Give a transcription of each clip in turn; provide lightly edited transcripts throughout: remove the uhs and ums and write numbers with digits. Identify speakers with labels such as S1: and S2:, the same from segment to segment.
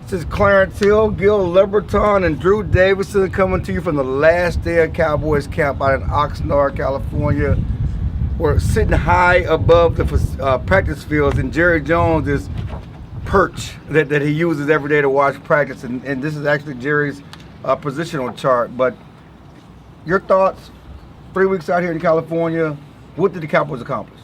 S1: This is Clarence Hill, Gil Liberton, and Drew Davison coming to you from the last day of Cowboys camp out in Oxnard, California. We're sitting high above the practice fields, and Jerry Jones is perch that he uses every day to watch practice. And this is actually Jerry's positional chart. But your thoughts, 3 weeks out here in California, what did the Cowboys accomplish?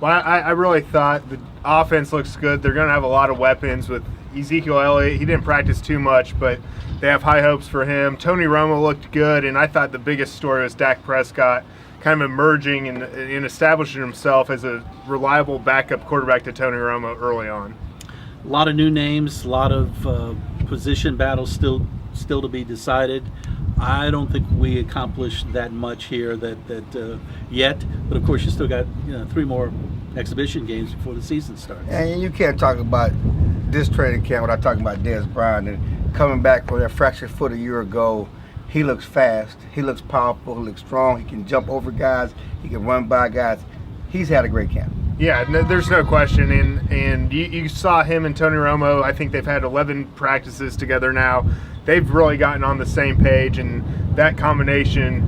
S2: Well, I really thought the offense looks good. They're going to have a lot of weapons with Ezekiel Elliott. He didn't practice too much, but they have high hopes for him. Tony Romo looked good, and I thought the biggest story was Dak Prescott kind of emerging and establishing himself as a reliable backup quarterback to Tony Romo early on.
S3: A lot of new names, a lot of position battles still to be decided. I don't think we accomplished that much here yet, but of course you still got 3 more exhibition games before the season starts.
S1: And you can't talk about this training camp without talking about Dez Bryant. And coming back from that fractured foot a year ago, he looks fast, he looks powerful, he looks strong, he can jump over guys, he can run by guys. He's had a great camp.
S2: Yeah, there's no question, and you saw him and Tony Romo. I think they've had 11 practices together now. They've really gotten on the same page, and that combination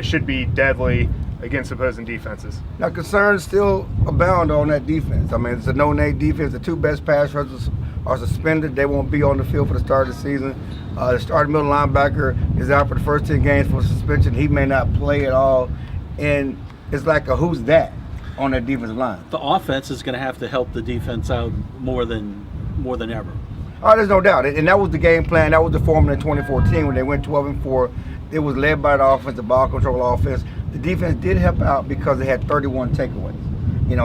S2: should be deadly against opposing defenses.
S1: Now, concerns still abound on that defense. I mean, it's a no-name defense. The 2 best pass rushers are suspended. They won't be on the field for the start of the season. The starting middle linebacker is out for the first 10 games for suspension. He may not play at all, and it's like a who's that on that defensive line.
S3: The offense is going to have to help the defense out more than ever.
S1: Oh, there's no doubt. And that was the game plan. That was the formula in 2014 when they went 12-4. It was led by the offense, the ball control offense. The defense did help out because they had 31 takeaways.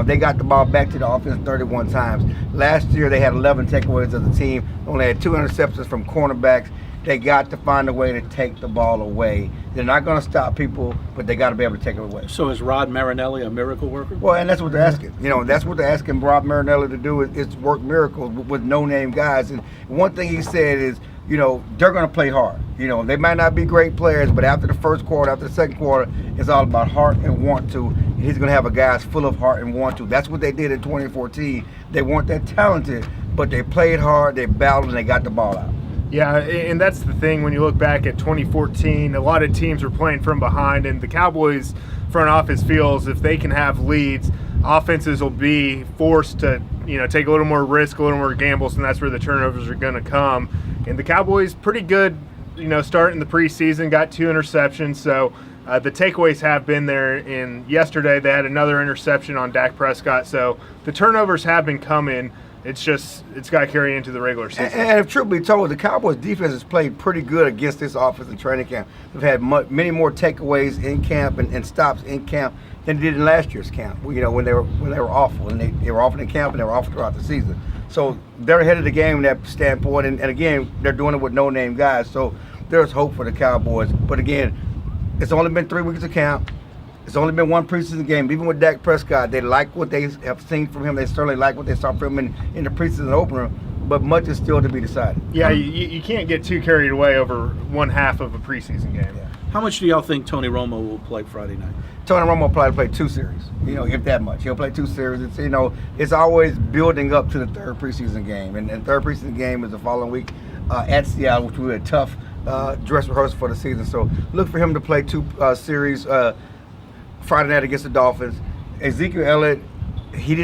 S1: They got the ball back to the offense 31 times. Last year they had 11 takeaways as a team. Only had 2 interceptions from cornerbacks. They got to find a way to take the ball away. They're not going to stop people, but they got to be able to take it away.
S3: So is Rod Marinelli a miracle worker?
S1: Well, and that's what they're asking. That's what they're asking Rod Marinelli to do is work miracles with no-name guys. And one thing he said is, they're going to play hard. They might not be great players, but after the first quarter, after the second quarter, it's all about heart and want to. And he's going to have a guys full of heart and want to. That's what they did in 2014. They weren't that talented, but they played hard, they battled, and they got the ball out.
S2: Yeah, and that's the thing when you look back at 2014, a lot of teams were playing from behind, and the Cowboys front office feels if they can have leads, offenses will be forced to, take a little more risk, a little more gambles, and that's where the turnovers are going to come. And the Cowboys pretty good, starting the preseason, got 2 interceptions, so the takeaways have been there. And yesterday they had another interception on Dak Prescott, so the turnovers have been coming. It's got to carry into the regular season.
S1: And if truth be told, the Cowboys defense has played pretty good against this offense in training camp. They've had many more takeaways in camp and stops in camp than they did in last year's camp. When they were awful, and they were awful in camp and they were awful throughout the season. So they're ahead of the game in that standpoint. And again, they're doing it with no-name guys. So there's hope for the Cowboys. But again, it's only been 3 weeks of camp. It's only been 1 preseason game. Even with Dak Prescott, they like what they have seen from him. They certainly like what they saw from him in the preseason opener, but much is still to be decided.
S2: Yeah, you can't get too carried away over one half of a preseason game.
S1: Yeah.
S3: How much do y'all think Tony Romo will play Friday night?
S1: Tony Romo will probably play 2 series, if that much. He'll play 2 series. It's always building up to the 3rd preseason game, and 3rd preseason game is the following week at Seattle, which will be a tough dress rehearsal for the season. So look for him to play 2 series. Friday night against the Dolphins. Ezekiel Elliott, he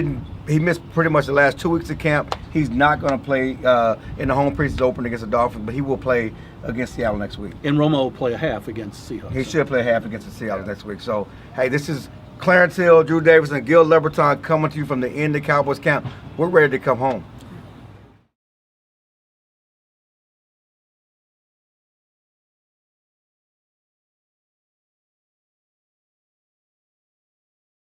S1: missed pretty much the last 2 weeks of camp. He's not going to play in the home preseason opener against the Dolphins, but he will play against Seattle next week.
S3: And Romo will play a half against the Seahawks.
S1: He should play a half against the Seattle next week. So, hey, this is Clarence Hill, Drew Davison, Gil Liberton coming to you from the end of Cowboys camp. We're ready to come home.